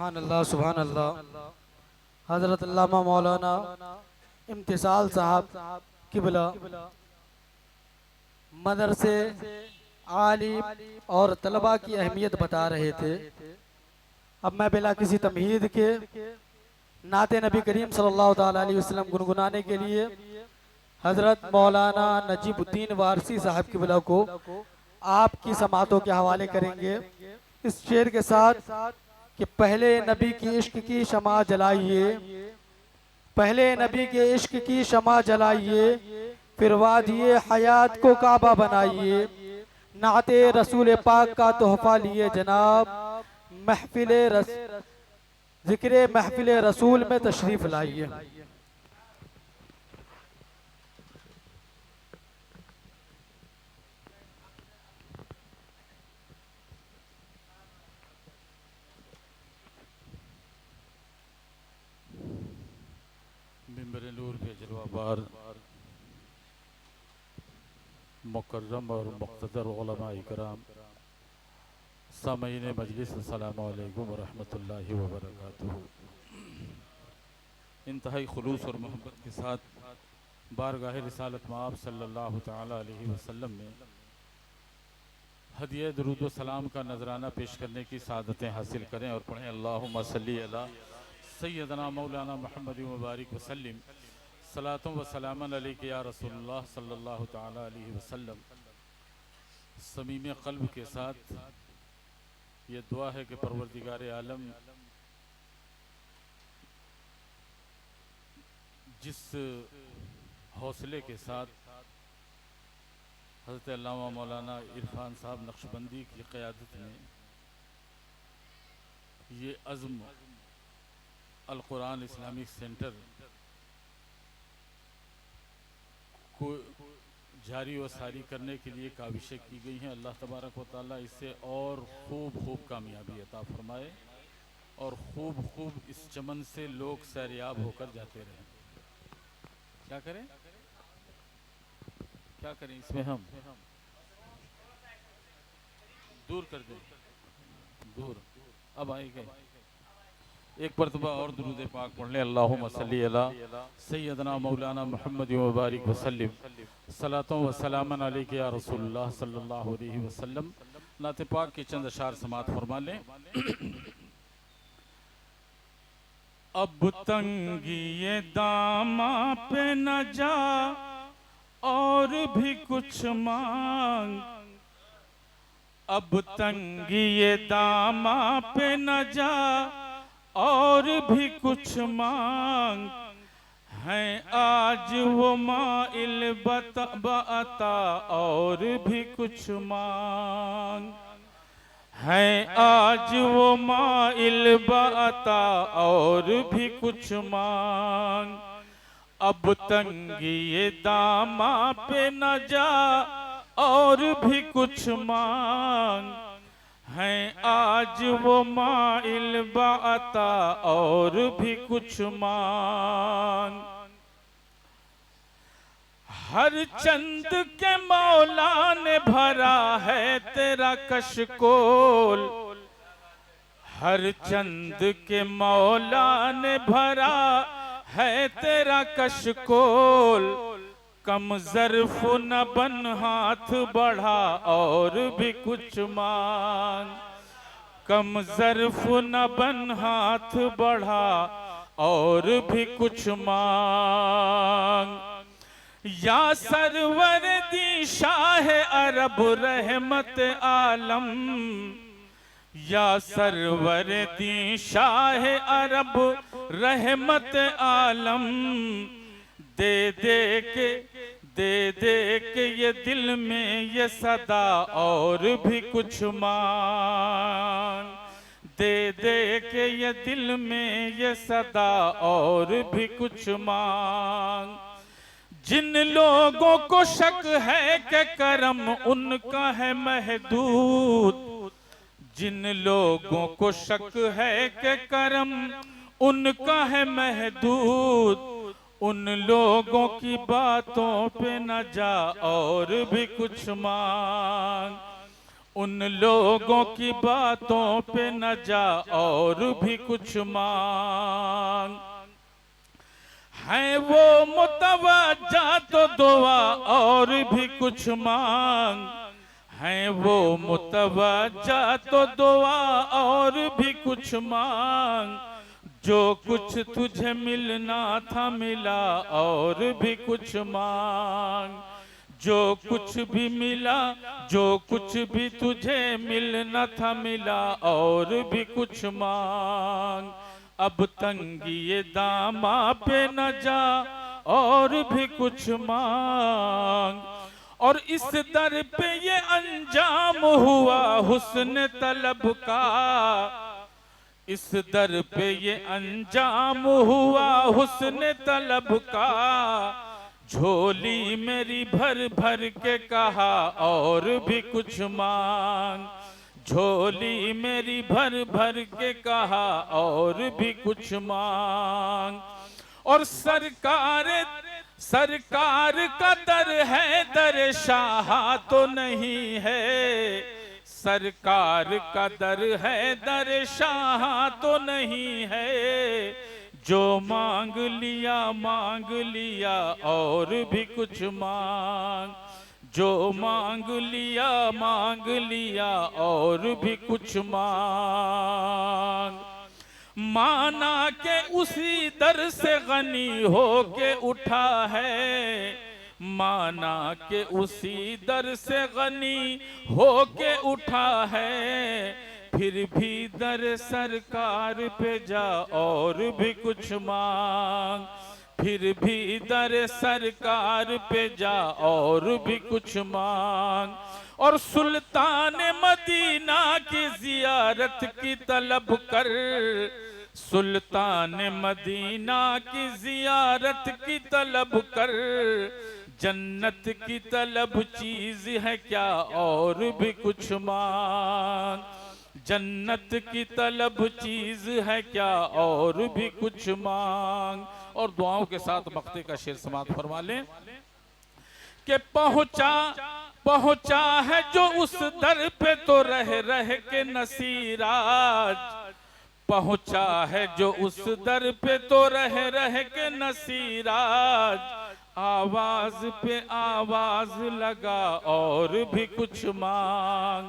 सुभान अल्लाह सुभान अल्लाह। हज़रत अल्लामा मौलाना इम्तिसाल साहब किबला मदरसे आलिम और तलबा की अहमियत बता रहे थे। अब मैं बिला किसी तमहीद के नाते नबी करीम सल्लल्लाहु ताला अलैहि वसल्लम गुनगुनाने के लिए हज़रत मौलाना नजीबुद्दीन वारसी साहब किबला को आपकी समातों के हवाले करेंगे इस शेर के साथ कि पहले नबी की इश्क की शमा जलाइए, पहले नबी के इश्क की शमा जलाइए, फिर वादिये हयात को काबा बनाइए, नाते रसूल पाक का तोहफा लिए जनाब, जिक्र महफिल रसूल में तशरीफ लाइए। मिंबर नूर पे जलवाबार मुकर्रम और मुक़्तदर उलमा इकराम, सामईन मजलिस, अस्सलामु अलैकुम व रहमतुल्लाहि व बरकातुहू। इंतहाई खुलूस और मोहब्बत के साथ बारगाह रिसालत माब सल्लल्लाहु ताला अलैहि वसल्लम में हदिया दुरूद व सलाम का नजराना पेश करने की सादतें हासिल करें और पढ़ें अल्लाहुम्मा सल्ली अला सैयदना मौलाना मुहम्मद मुबारक वसल्लम सलातों व सलामन अलैका या रसूलुल्लाह सल्लल्लाहु ताला अलैहि वसल्लम। समीम क़ल्ब के साथ ये दुआ है कि परवरदिगार आलम जिस हौसले के साथ हज़रत अल्लामा मौलाना इरफान साहब नक्शबंदी की क़यादत में ये अज़्म अल कुरान इस्लामिक सेंटर को जारी व सारी करने के लिए काविशें की गई हैं। अल्लाह तबारक व तआला इससे और खूब कामयाबी अता फरमाए और खूब इस चमन से लोग सैरयाब होकर जाते रहें। क्या करें क्या करें इसमें हम दूर कर दें, दूर अब आएंगे। एक मरतबा और दुरूद पाक पढ़ लें, अल्लाहुम्मा सल्ली अला सैयदना मौलाना मुहम्मद मुबारक वसल्लम सलातों व सलामन अलैका या रसूलुल्लाह सल्लल्लाहु अलैहि वसल्लम। नाते पाक के चंद अशार समात फरमा लें। अब तंगी ये दामा पे न जा और भी कुछ मांग, अब तंगी ये दामा पे न जा और भी कुछ मांग, हैं आज वो माइल बता और भी कुछ मांग, हैं आज वो माइल बता और भी कुछ मांग। अब तंगी ये दामा पे न जा और भी कुछ मांग, हैं आज वो माइल बता और भी कुछ मांग। हर चंद के मौला ने भरा है तेरा कशकोल, हर चंद के मौला ने भरा है तेरा कशकोल, कम ज़र्फ न बन हाथ बढ़ा और भी कुछ मांग, कम ज़र्फ न बन हाथ बढ़ा और भी कुछ मांग। या सरवर दी शाह अरब रहमत आलम, या सरवर दी शाह अरब रहमत आलम, दे दे के ये दिल में ये सदा और भी कुछ मांग, दे के ये दिल में ये सदा और भी कुछ मांग। जिन लोगों को शक है कि करम उनका है महदूद, जिन लोगों को शक है कि करम उनका है महदूद, उन लोगों की बातों पे न जा और भी कुछ मांग, उन लोगों की बातों पे न जा और भी कुछ मांग। है वो मुतवज्जा तो दुआ और भी कुछ मांग। है वो मुतवज्जा तो दुआ और भी कुछ मांग। जो कुछ तुझे मिलना था मिला और भी कुछ मांग। जो कुछ भी मिला, जो कुछ भी तुझे मिलना था मिला और भी कुछ मांग। अब तंगी दामा पे न जा और भी कुछ मांग। और इस दर पे ये अंजाम हुआ हुस्न तलब का। इस दर पे ये अंजाम हुआ हुस्न तलब का। झोली मेरी भर भर के कहा और भी कुछ मांग। झोली मेरी भर भर के कहा और भी कुछ मांग। और सरकार सरकार का दर है, दर शाह तो नहीं है। सरकार का दर है, दर शाह तो नहीं है। जो मांग लिया और भी कुछ मांग। जो मांग लिया और भी कुछ मांग। माना के उसी दर से गनी हो के उठा है। माना के उसी दर से गनी हो के उठा है। फिर भी दर सरकार पे जा और भी कुछ मांग। फिर भी दर सरकार पे जा और भी कुछ मांग। और सुल्तान मदीना की जियारत की तलब कर। सुल्तान मदीना की जियारत की तलब कर। जन्नत की तलब चीज है क्या और भी कुछ मांग। जन्नत की तलब चीज है क्या और भी कुछ मांग। और दुआओं के साथ मक्ते का शेर समाप्त फरमा लें कि पहुंचा है जो उस दर पे तो रह रह के नसीराज। पहुंचा है जो उस दर पे तो रह रह के नसीराज। आवाज पे आवाज लगा और भी कुछ मांग।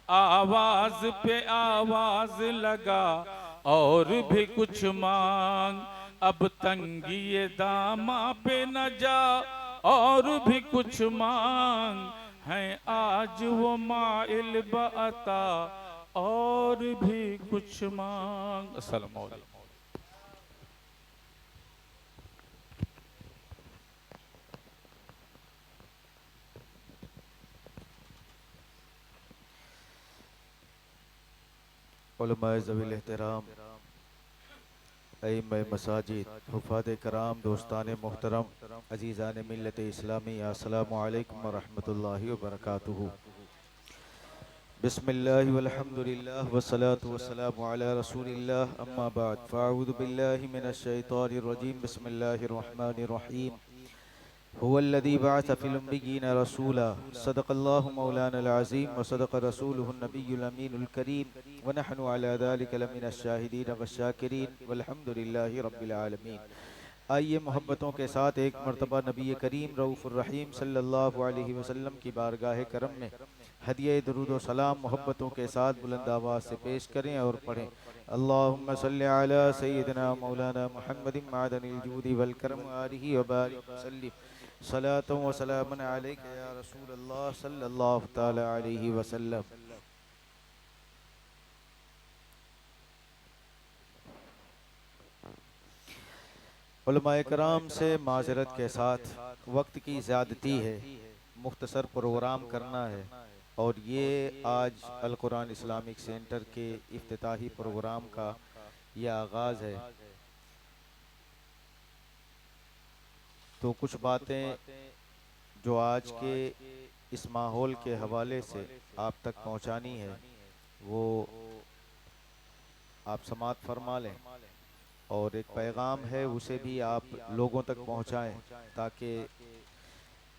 आवाज पे आवाज लगा और भी कुछ मांग। अब तंगी दामा पे न जा और भी कुछ मांग। है आज वो माइल बता और भी कुछ मांग। अस्सलाम वालेकुम। उलमाए ज़वील एहतराम, अइम्माए मसाजिद, हुफ़ाज़े कराम, दोस्तान मोहतरम, अज़ीज़ान मिल्लत इस्लामी, अस्सलामु अलैकुम व रहमतुल्लाहि व बरकातुहू। बिस्मिल्लाहि वल्हम्दुलिल्लाह वस्सलातु वस्सलामु अला रसूलिल्लाह, अम्मा बाद, फ़अऊज़ु बिल्लाहि मिनश शैतानिर रजीम, बिस्मिल्लाहिर रहमानिर रहीम। हुवल्लज़ी बअस फ़िल उम्मिय्यीना रसूला, सदक़ल्लाहु मौलानल अज़ीम व सदक़ रसूलुहुन नबियुल अमीनुल करीम व नहनु अला ज़ालिका लमिनश शाहिदीन वश्शाकिरीन वल्हम्दुलिल्लाहि रब्बिल आलमीन। आइए मोहब्बतों के साथ एक मरतबा नबी करीम रऊफ़ुर रहीम सल्लल्लाहु अलैहि वसल्लम की बारगाह करम में हदिया दुरूद व सलाम मोहब्बतों के साथ बुलंद आवाज़ से पेश करें और पढ़ें। अल्लाहुम्मा सल्लि अला सय्यिदिना मौलाना मुहम्मदिन मादनिल जूदि वल करम आलिहि व बारिक वसल्लिम सलातु व सलामन अलैका या रसूल अल्लाह सल्लल्लाहु तआला अलैहि वसल्लम। उलमाए कराम से माजरत के साथ वक्त की ज़्यादती है, मुख्तसर प्रोग्राम करना है और ये आज अल कुरान इस्लामिक सेंटर के इफ्तिताही प्रोग्राम का यह आगाज़ है। तो कुछ बातें जो आज के इस माहौल के हवाले से आप तक पहुंचानी है वो आप समात फरमा लें और एक पैगाम है उसे भी आप लोगों तक पहुंचाएं ताकि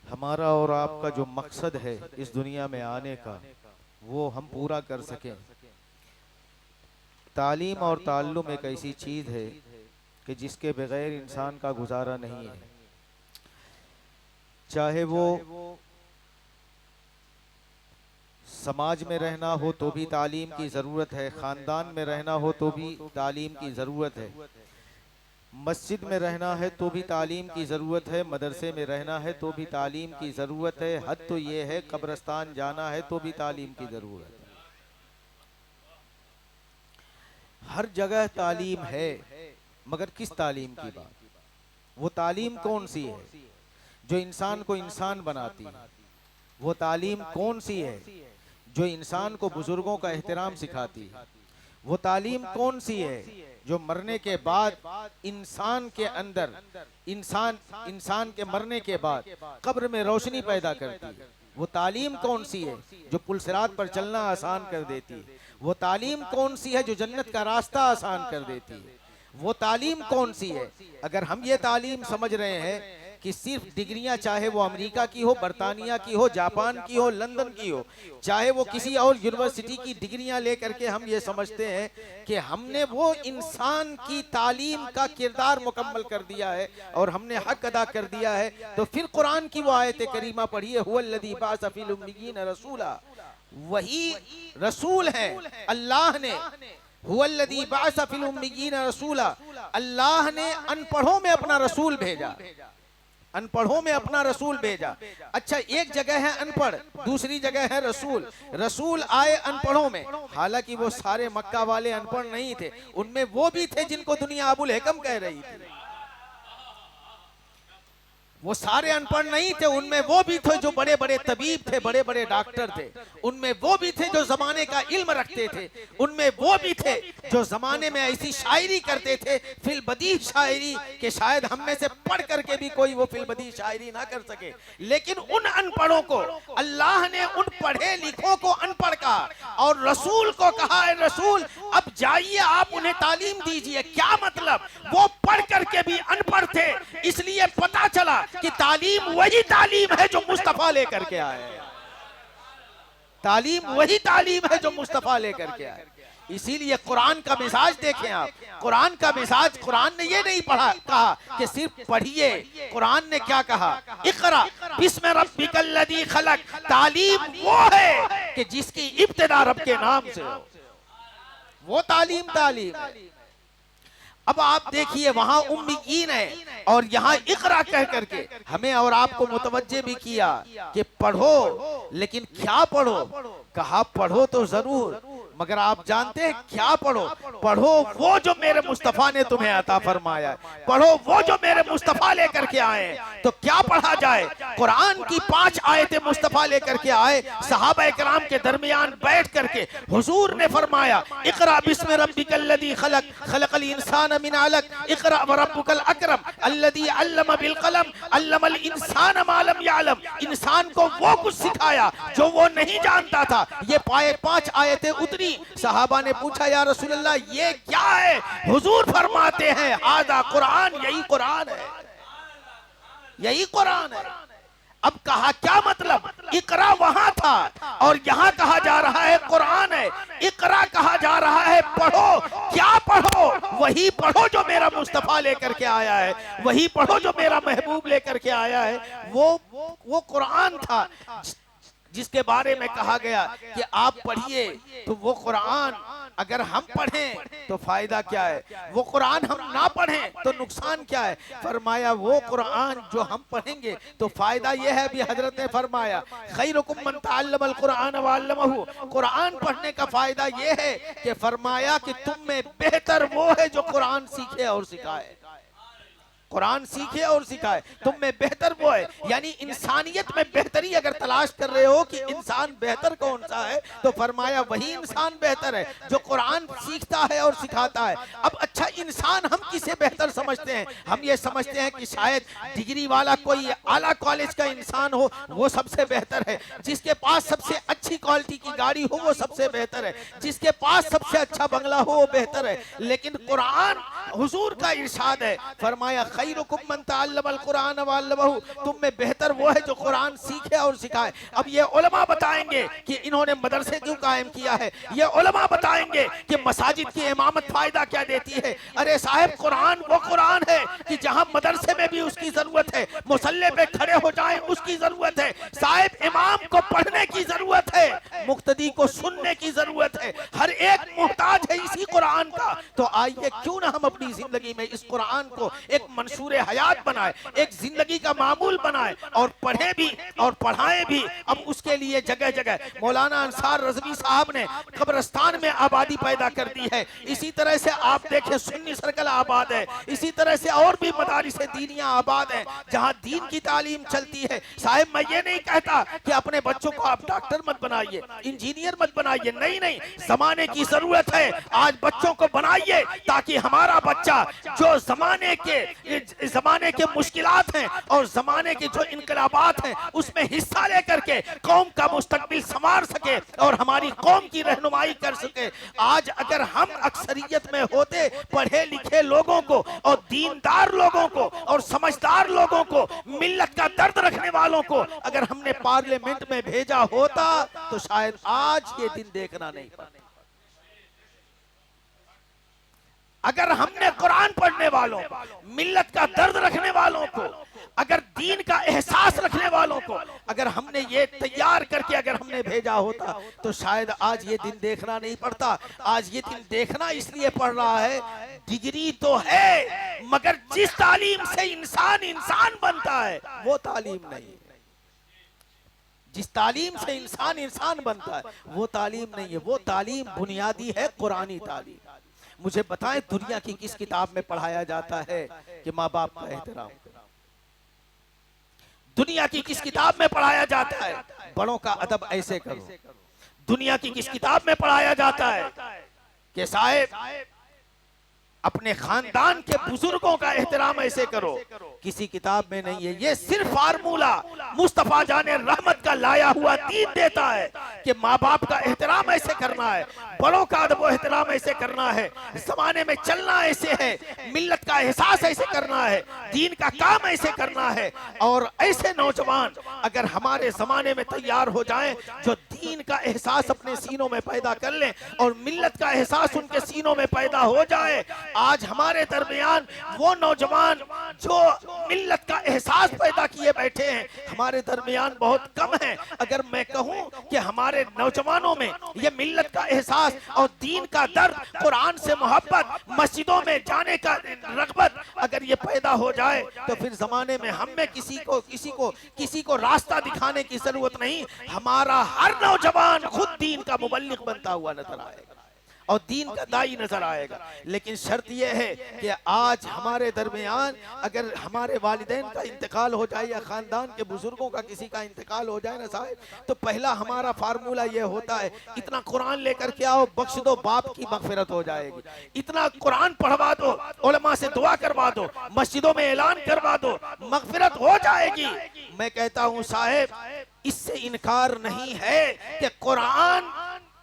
हमारा और आपका जो मकसद है इस दुनिया में आने का वो हम पूरा कर सकें। तालीम और ताल्लुम एक ऐसी चीज़ है कि जिसके बगैर इंसान का गुजारा नहीं है। चाहे वो समाज में रहना हो तो भी तालीम की ज़रूरत है, ख़ानदान में रहना हो तो भी तालीम की ज़रूरत है, मस्जिद में रहना है तो भी तालीम की ज़रूरत है, मदरसे में रहना है तो भी तालीम की ज़रूरत है, हद तो ये है कब्रिस्तान जाना है तो भी तालीम की ज़रूरत है। हर जगह तालीम है, मगर किस तालीम की बात? वो तालीम कौन सी है जो इंसान को इंसान बनाती है? वो तालीम कौन सी है जो इंसान को बुजुर्गों का एहतराम सिखाती है? वो तालीम कौन सी है जो मरने के बाद इंसान के अंदर, इंसान के मरने के बाद कब्र में रोशनी पैदा करती है? वो तालीम कौन सी है जो पुलसिरात पर चलना आसान कर देती है? वो तालीम कौन सी है जो जन्नत का रास्ता आसान कर देती है? वो तालीम कौन सी है? अगर हम ये तालीम समझ रहे हैं कि सिर्फ डिग्रियां, चाहे वो अमेरिका की हो, बरतानिया की हो, जापान की हो, लंदन की हो, चाहे वो किसी और यूनिवर्सिटी की डिग्रियां लेकर के हम ये समझते हैं कि हमने वो इंसान की तालीम का किरदार मुकम्मल कर दिया है और हमने हक अदा कर दिया है, तो फिर कुरान की वो आयत करीमा पढ़िए, हुवल्लज़ी बअस फ़िल उम्मिय्यीन रसूला। वही रसूल है अल्लाह ने, हुवल्लज़ी बअस फ़िल उम्मिय्यीन रसूला। अल्लाह ने अनपढ़ों में अपना रसूल भेजा, अनपढ़ों में अपना रसूल भेजा। अच्छा, एक जगह है अनपढ़, दूसरी जगह है रसूल। रसूल आए अनपढ़ों में, हालांकि वो सारे मक्का वाले अनपढ़ नहीं थे, उनमें वो भी थे जिनको दुनिया अबुल हिकम कह रही थी। वो सारे अनपढ़ नहीं थे, उनमें वो भी थे जो बड़े बड़े तबीब थे, बड़े बड़े डॉक्टर थे, उनमें वो भी थे जो जमाने का इल्म रखते थे, उनमें वो भी थे जो जमाने में ऐसी शायरी करते थे, फिलबदी शायरी, कि शायद हम में से पढ़ करके भी कोई वो फिलबदी शायरी ना कर सके। लेकिन उन अनपढ़ों को अल्लाह ने, उन पढ़े लिखों को अनपढ़ कहा और रसूल को कहा, है रसूल अब जाइए आप उन्हें तालीम दीजिए। क्या मतलब? वो पढ़ करके भी अनपढ़ थे, इसलिए पता चला कि तालीम वही तालीम है जो मुस्तफा लेकर के आए। तालीम वही तालीम है जो मुस्तफा लेकर के आए। इसीलिए कुरान का मिजाज देखें आप, कुरान का मिजाज, कुरान ने ये नहीं पढ़ा कहा कि सिर्फ पढ़िए, कुरान ने क्या कहा? इक़रा बिस्मि रब्बिकल्लज़ी खलक। तालीम वो है कि जिसकी इब्तिदा रब के नाम से हो, वो तालीम है। अब आप देखिए, वहां उम्मीयीन है और यहाँ इक़रा कह करके हमें और आपको मुतवज्जे भी किया कि पढ़ो, लेकिन क्या पढ़ो? कहा पढ़ो तो जरूर, मगर आप जानते हैं क्या पढ़ो? पढ़ो वो जो मेरे मुस्तफा ने तुम्हें अता फरमाया, पढ़ो वो जो मेरे मुस्तफा लेकर के आए। तो क्या पढ़ा जाए? कुरान की 5 आयतें मुस्तफा लेकर के आए, सहाबा इकराम के दरमियान बैठ करके हुजूर ने फरमाया, इक़रा बिस्मि रब्बिकल्लज़ी खलक, खलक़ल इंसान मिन अलक, इक़रा व रब्बुकल अकरम अल्लज़ी अल्लम बिल कलम, अल्लमल इंसान मा लम यअलम। इंसान को वो कुछ सिखाया जो वो नहीं जानता था। ये 5 आयतें उतरी। सहाबा ने पूछा, या रसूल अल्लाह ये क्या है? हुजूर फरमाते हैं, हादा कुरान, यही कुरान है, यही कुरान है। अब कहा क्या मतलब? इक़रा वहां था और यहाँ कहा जा रहा है कुरान है। इक़रा कहा जा रहा है पढ़ो। क्या पढ़ो? वही पढ़ो जो मेरा मुस्तफा लेकर के आया है, वही पढ़ो जो मेरा महबूब लेकर के आया है। वो कुरान था जिसके बारे में कहा गया कि आप पढ़िए। तो वो कुरान अगर हम पढ़ें तो फायदा क्या है? वो कुरान हम ना पढ़ें तो नुकसान क्या है? फरमाया वो कुरान जो हम पढ़ेंगे तो फायदा ये है, भी हजरत ने फरमाया, खैरुकुम मन तअल्लमल कुरान व अल्लमहु। कुरान पढ़ने का फायदा ये है कि फरमाया कि तुम में बेहतर वो है जो कुरान सीखे और सिखाए। कुरान सीखे और सिखाए, तुम में बेहतर वो है। यानी इंसानियत में बेहतरी अगर तलाश कर रहे हो कि इंसान बेहतर कौन सा है, तो फरमाया वही इंसान बेहतर है जो कुरान सीखता है और सिखाता है। अब अच्छा, इंसान हम किसे बेहतर समझते हैं? हम ये समझते हैं कि शायद डिग्री वाला कोई आला कॉलेज का इंसान हो, वो सबसे बेहतर है। जिसके पास सबसे अच्छी क्वालिटी की गाड़ी हो वो सबसे बेहतर है। जिसके पास सबसे अच्छा बंगला हो वो बेहतर है। लेकिन कुरान, हुजूर का इरशाद है, फरमाया खैरुकुम मन तअल्लमल कुरान व अल्लमहु, तुम में बेहतर वो है जो कुरान सीखे और सिखाए। अब ये उलमा बताएंगे कि इन्होंने मदरसे क्यों कायम किया है, ये उलमा बताएंगे कि मसाजिद की इमामत फायदा क्या देती है। अरे साहब, कुरान वो कुरान है कि जहां मदरसे में भी उसकी जरूरत है, मुसल्ले पे खड़े हो जाएं उसकी जरूरत है, साहब इमाम को पढ़ने की जरूरत है, मुक्तदी को सुनने की जरूरत है, हर एक मोहताज है इसी कुरान का। तो आइए क्यों ना हम अपनी जिंदगी में इस कुरान को एक मंशूर हयात बनाए, एक जिंदगी का मामूल बनाए और पढ़े भी और पढ़ाएं भी। अब उसके लिए जगह जगह मौलाना अंसार रज़वी साहब ने कब्रिस्तान में आबादी पैदा कर दी है। इसी तरह से आप देखें सुन्नी सर्कल आबाद है, इसी तरह से और भी मदारिस दीनिया आबाद है जहां दीन की तालीम चलती है। साहब मैं ये नहीं कहता कि अपने बच्चों को आप डॉक्टर मत बनाइए, इंजीनियर मत बनाइए, नहीं नहीं, जमाने की जरूरत है। आज बच्चों को बनाइए ताकि हमारा बच्चा जो जमाने के मुश्किलात हैं और जमाने के जो इनकलाबात हैं उसमें हिस्सा लेकर के कौम का मुस्तकबिल संवार सके और हमारी कौम की रहनुमाई कर सके। आज अगर हम अक्सरियत में होते पढ़े लिखे लोगों को और दीनदार लोगों को और समझदार लोगों को, मिल्लत का दर्द रखने वालों को अगर हमने पार्लियामेंट में भेजा होता तो शायद आज ये दिन देखना नहीं पड़ता। अगर हमने कुरान पढ़ने वालों, मिल्लत का दर्द रखने वालों को, अगर दीन का एहसास रखने वालों को अगर हमने ये तैयार करके अगर हमने भेजा होता तो शायद आज ये दिन देखना नहीं पड़ता। आज ये दिन देखना इसलिए पड़ रहा है, डिग्री तो है मगर जिस तालीम से इंसान इंसान बनता है वो तालीम नहीं। जिस तालीम से इंसान इंसान बनता है वो तालीम नहीं है, वो तालीम बुनियादी है कुरानी तालीम। मुझे बताएं दुनिया की किस किताब में पढ़ाया जाता है कि माँ बाप का एहतराम करो? दुनिया की किस किताब में पढ़ाया जाता है बड़ों का अदब ऐसे करो? दुनिया की किस किताब में पढ़ाया जाता है कि साहब अपने खानदान के बुजुर्गों का एहतराम ऐसे करो? किसी किताब में नहीं है। ये सिर्फ फार्मूला मुस्तफा जाने रहमत का लाया हुआ दीन देता है कि माँ बाप का एहतराम ऐसे करना है, बड़ों का अदब एहतराम ऐसे करना है, जमाने में चलना ऐसे है, मिल्लत का एहसास ऐसे करना है, दीन का काम ऐसे करना है। और ऐसे नौजवान अगर हमारे जमाने में तैयार हो जाएं जो दीन का एहसास अपने सीनों में पैदा कर लें और मिल्लत का एहसास उनके सीनों में पैदा हो जाए। आज हमारे दरमियान वो नौजवान जो मिल्लत का एहसास पैदा किए बैठे हैं हमारे दरमियान बहुत कम है। अगर मैं कहूं कि हमारे नौजवानों में ये मिल्लत का एहसास और दीन का दर्द, कुरान से मोहब्बत, मस्जिदों में जाने का रग़बत अगर ये पैदा हो जाए तो फिर जमाने में हम में किसी को रास्ता दिखाने की जरूरत नहीं। हमारा हर नौजवान खुद दीन का मुबल्लिग बनता हुआ नजर आएगा और दीन का दाई नजर आएगा। लेकिन शर्त यह है कि आज हमारे दरमियान अगर हमारे वालिदैन का इंतकाल हो जाए या खानदान के बुजुर्गों का किसी का इंतकाल हो जाए ना साहब, तो पहला हमारा फार्मूला यह होता है इतना कुरान लेकर के आओ, बख्श दो, बाप की मगफिरत हो जाएगी। इतना कुरान पढ़वा दो, उलमा से दुआ करवा दो, मस्जिदों में ऐलान करवा दो, मगफिरत हो जाएगी। मैं कहता हूँ साहब इससे इनकार नहीं है कि कुरान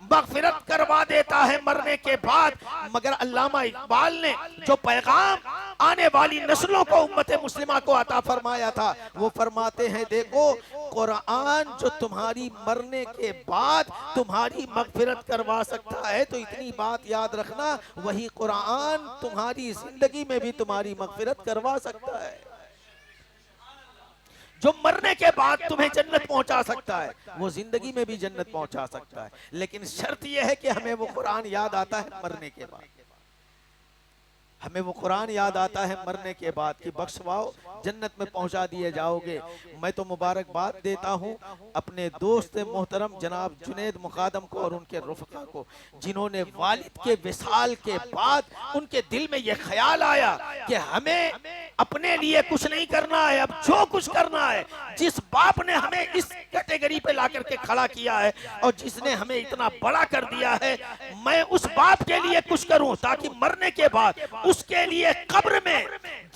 मगफिरत करवा देता है मरने के बाद, मगर अल्लामा इकबाल ने जो पैगाम आने वाली नस्लों को, उम्मत मुस्लिमा को अता फरमाया था, वो फरमाते हैं देखो कुरान जो तुम्हारी मरने के बाद तुम्हारी मगफिरत करवा सकता है, तो इतनी बात याद रखना वही कुरान तुम्हारी जिंदगी में भी तुम्हारी मगफिरत करवा सकता है। जो मरने के बाद तुम्हें जन्नत पहुंचा सकता है वो जिंदगी में भी जन्नत पहुंचा सकता है। लेकिन शर्त यह है कि हमें वो कुरान याद आता है मरने के बाद, हमें वो कुरान याद आता है मरने के बाद कि बख्शवाओ, जन्नत में पहुंचा दिए जाओगे। मैं तो मुबारकबाद देता हूं अपने दोस्त मोहतरम जनाब जुनैद मुकादम को और उनके रुफ़क़ा को, जिन्होंने वालिद के विसाल के बाद उनके दिल में यह ख्याल आया कि हमें अपने लिए कुछ नहीं करना है, अब जो कुछ करना है, जिस बाप ने हमें इस कैटेगरी पे ला करके खड़ा किया है और जिसने हमें इतना बड़ा कर दिया है, मैं उस बाप के लिए कुछ करूं ताकि मरने के बाद उसके लिए कब्र में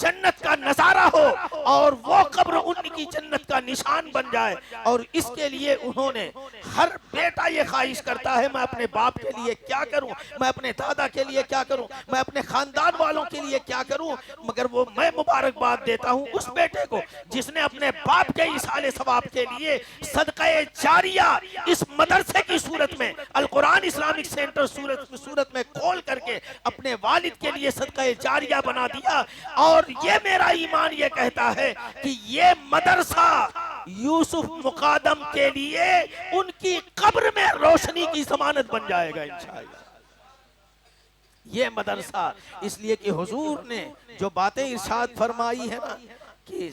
जन्नत का नजारा हो और वो कब्र उनकी जन्नत का निशान बन जाए। और इसके लिए उन्होंने, हर बेटा ये ख्वाहिश करता है मैं अपने बाप के लिए क्या करूं, मैं अपने दादा के लिए क्या करूं, मैं अपने खानदान वालों के लिए क्या करूं। मगर वो मैं मुबारकबाद देता हूं उस बेटे को जिसने अपने बाप के इसाले सवाब के लिए सदक़े जारिया इस मदरसे की सूरत में, अल कुरान इस्लामिक सेंटर सूरत में खोल करके अपने वालिद के लिए सदक़े जारिया बना दिया। और ये मेरा ईमान ये कहता है कि ये मदरसा यूसुफ मुकादम के लिए उनकी कब्र में रोशनी की जमानत बन जाएगा इंशाअल्लाह। ये मदरसा इसलिए कि हुजूर ने जो बातें इरशाद फरमाई है ना कि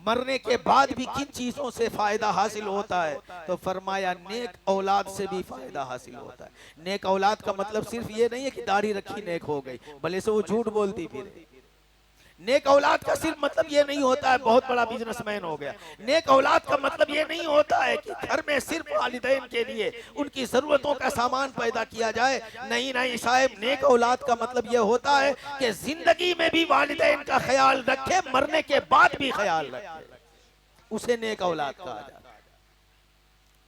मरने के बाद भी किन चीजों से फायदा हासिल होता है, तो फरमाया नेक औलाद से भी फायदा हासिल होता है। नेक औलाद का मतलब सिर्फ ये नहीं है कि दाढ़ी रखी नेक हो गई, भले से वो झूठ बोलती फिरे। नेक औलाद का सिर्फ मतलब ये नहीं होता है बहुत बड़ा बिजनेसमैन हो गया। नेक औलाद का मतलब ये नहीं होता है कि घर में सिर्फ वालिदैन के लिए उनकी जरूरतों का सामान पैदा किया जाए। नहीं नहीं साहब, नेक औलाद का मतलब ये होता है कि जिंदगी में भी वालिदैन का ख्याल रखे, मरने के बाद भी ख्याल रखे, उसे नेक औलाद कहा जाता है,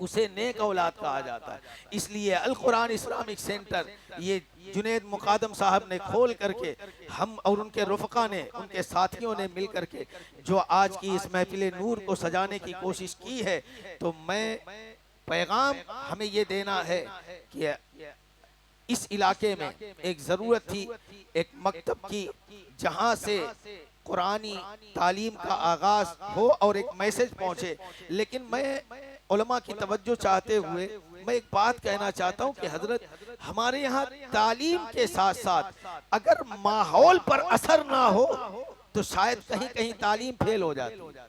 उसे नेक औलाद कहा जाता है। इसलिए अल कुरान इस्लामिक सेंटर ये जुनैद मुकादम साहब ने खोल करके, हम और उनके रुफ़क़ा ने, उनके साथियों ने मिल करके जो आज की इस महफिल नूर को सजाने की कोशिश की है, तो मैं पैगाम हमें ये देना है कि इस इलाके में एक ज़रूरत थी एक मकतब की जहाँ से कुरानी तालीम का आगाज हो और एक मैसेज पहुँचे। लेकिन मैं उलमा की तवज्जो चाहते हुए मैं एक बात कहना चाहता हूँ कि हजरत, हमारे यहाँ तालीम के साथ साथ अगर माहौल पर असर ना हो तो शायद कहीं कहीं तालीम फेल हो जाती है।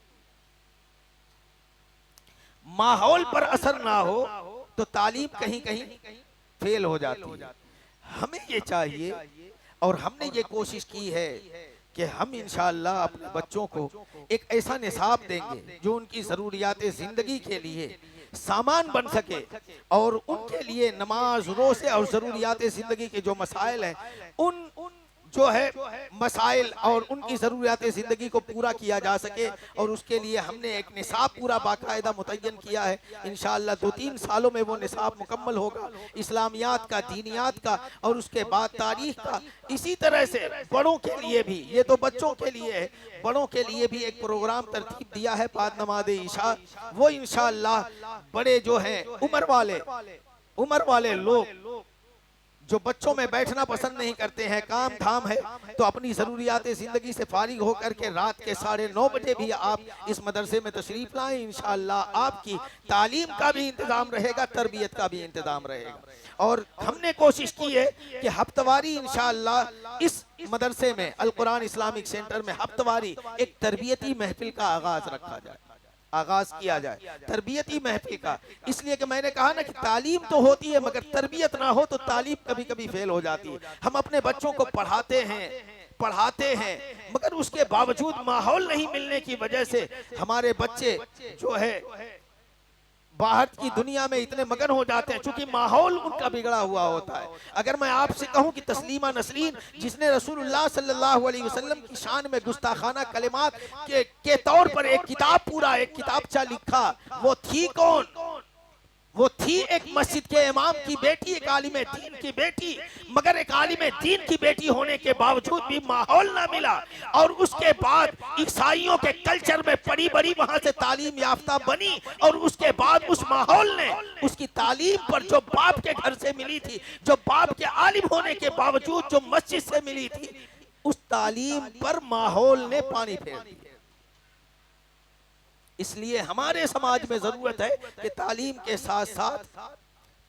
माहौल पर असर ना हो तो तालीम कहीं कहीं फेल हो जाती है। हमें ये चाहिए और हमने ये कोशिश की है कि हम इंशाअल्लाह अपने बच्चों को एक ऐसा निसाब देंगे जो उनकी ज़रूरियात ज़िंदगी के लिए सामान बन सके और उनके लिए नमाज, रोज़े और ज़रूरियात ज़िंदगी के जो मसाइल हैं उन जो है मसाइल और उनकी ज़रूरियात ज़िंदगी को पूरा किया जा सके। और उसके लिए हमने एक निसाब पूरा बाकायदा मुतय्यन किया है। इंशाअल्लाह 2-3 सालों में वो निसाब मुकम्मल होगा, इस्लामियात का, दीनियात का और उसके बाद तारीख़ का। इसी तरह से बड़ों के लिए भी, ये तो बच्चों के लिए है, बड़ों के लिए भी एक प्रोग्राम तरतीब दिया है बाद नमाज इशा। वो इंशाअल्लाह बड़े जो हैं उम्र वाले लोग जो बच्चों में बैठना पसंद नहीं करते हैं, काम धाम है, तो अपनी ज़रूरियात ज़िंदगी से फारिग होकर के रात के 9:30 बजे भी आप इस मदरसे में तशरीफ़ लाएं। इंशाअल्लाह आपकी तालीम का भी इंतज़ाम रहेगा, तरबियत का भी इंतज़ाम रहेगा। और हमने कोशिश की है कि हफ्तवारी इंशाअल्लाह इस मदरसे में, अल कुरान इस्लामिक सेंटर में हफ्तवारी एक तरबियती महफिल का आगाज किया जाए, तरबियती महफिल का। इसलिए कि मैंने कहा ना कि तालीम तो होती है मगर तरबियत ना हो तो तालीम कभी कभी फेल हो जाती है। हम अपने बच्चों को पढ़ाते हैं मगर उसके बावजूद माहौल नहीं मिलने की वजह से हमारे बच्चे जो है बाहर की दुनिया में इतने मगन हो जाते हैं, चूंकि माहौल उनका बिगड़ा हुआ होता है। अगर मैं आपसे कहूं कि तस्लीमा नसरीन जिसने रसूलुल्लाह सल्लल्लाहु अलैहि वसल्लम की शान में गुस्ताखाना कलिमात के तौर पर एक किताबचा लिखा, वो थी कौन? वो थी एक मस्जिद के इमाम की बेटी, एक आलिम दीन की बेटी। मगर एक आलिम दीन की बेटी होने के बावजूद भी माहौल ना मिला और उसके बाद ईसाइयों के कल्चर में पड़ी बड़ी वहां से तालीम याफ्ता बनी और उसके बाद उस माहौल ने उसकी तालीम पर जो बाप के घर से मिली थी, जो बाप के आलिम होने के बावजूद जो मस्जिद से मिली थी, उस तालीम पर माहौल ने पानी फेर दिया। इसलिए हमारे समाज में जरूरत है कि तालीम के साथ साथ